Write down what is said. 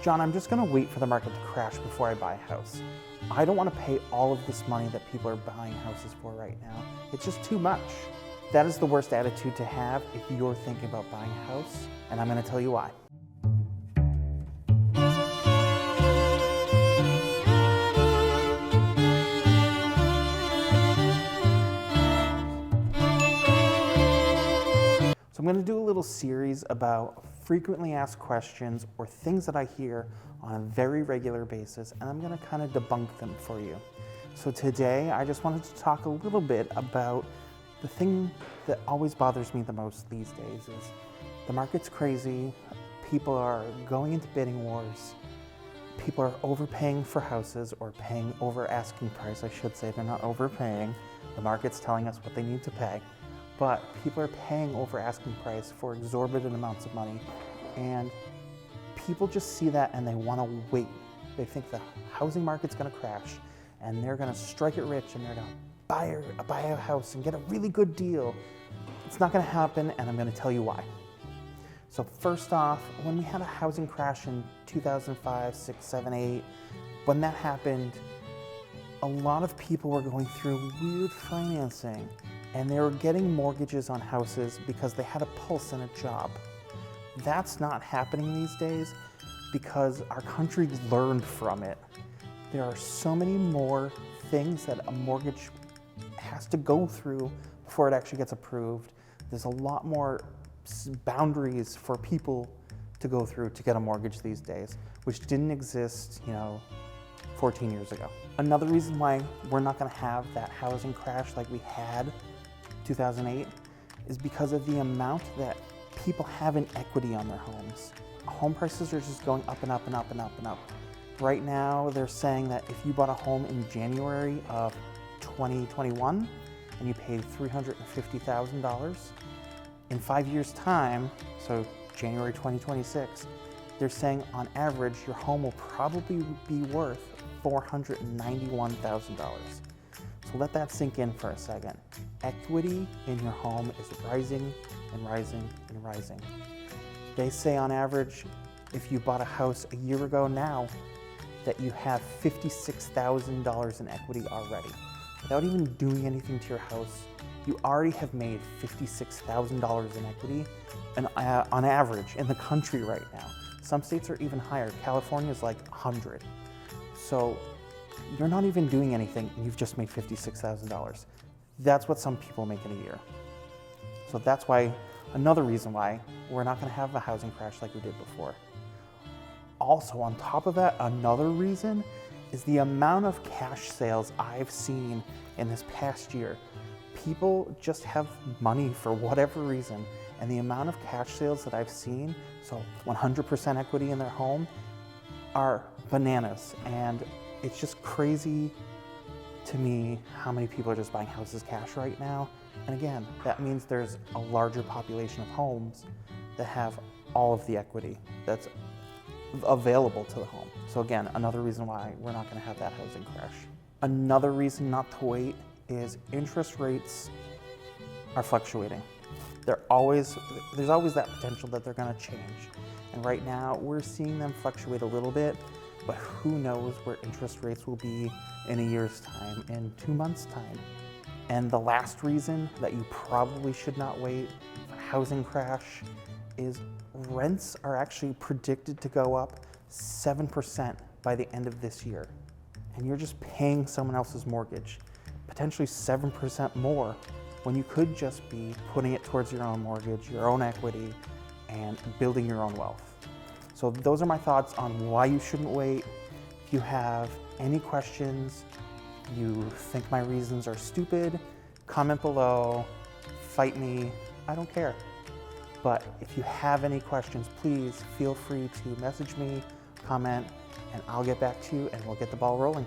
John, I'm just gonna wait for the market to crash before I buy a house. I don't wanna pay all of this money that people are buying houses for right now. It's just too much. That is the worst attitude to have if you're thinking about buying a house, and I'm gonna tell you why. So I'm going to do a little series about frequently asked questions or things that I hear on a very regular basis, and I'm going to kind of debunk them for you. So today I just wanted to talk a little bit about the thing that always bothers me the most these days is the market's crazy, people are going into bidding wars, people are overpaying for houses or paying over asking price, I should say. They're not overpaying, the market's telling us what they need to pay. But people are paying over asking price for exorbitant amounts of money, and people just see that and they want to wait. They think the housing market's going to crash and they're going to strike it rich and they're going to buy a house and get a really good deal. It's not going to happen, and I'm going to tell you why. So first off, when we had a housing crash in 2005, 6, 7, 8, when that happened, a lot of people were going through weird financing. And they were getting mortgages on houses because they had a pulse and a job. That's not happening these days because our country learned from it. There are so many more things that a mortgage has to go through before it actually gets approved. There's a lot more boundaries for people to go through to get a mortgage these days, which didn't exist, 14 years ago. Another reason why we're not going to have that housing crash like we had 2008 is because of the amount that people have in equity on their homes. Home prices are just going up and up and up and up and up. Right now, they're saying that if you bought a home in January of 2021 and you paid $350,000, in 5 years' time, so January 2026, they're saying on average your home will probably be worth $491,000. So let that sink in for a second. Equity in your home is rising and rising and rising. They say on average, if you bought a house a year ago now, that you have $56,000 in equity already. Without even doing anything to your house, you already have made $56,000 in equity and, on average in the country right now. Some states are even higher. California is like 100. So you're not even doing anything and you've just made $56,000. That's what some people make in a year. So that's why, another reason why we're not going to have a housing crash like we did before. Also, on top of that, another reason is the amount of cash sales I've seen in this past year. People just have money for whatever reason, and the amount of cash sales that I've seen, so 100% equity in their home, are bananas. And it's just crazy to me how many people are just buying houses cash right now. And again, that means there's a larger population of homes that have all of the equity that's available to the home. So again, another reason why we're not going to have that housing crash. Another reason not to wait is interest rates are fluctuating. There's always that potential that they're going to change. And right now we're seeing them fluctuate a little bit, but who knows where interest rates will be in a year's time, in 2 months' time. And the last reason that you probably should not wait for a housing crash is rents are actually predicted to go up 7% by the end of this year. And you're just paying someone else's mortgage, potentially 7% more, when you could just be putting it towards your own mortgage, your own equity, and building your own wealth. So those are my thoughts on why you shouldn't wait. If you have any questions, you think my reasons are stupid, comment below, fight me, I don't care. But if you have any questions, please feel free to message me, comment, and I'll get back to you and we'll get the ball rolling.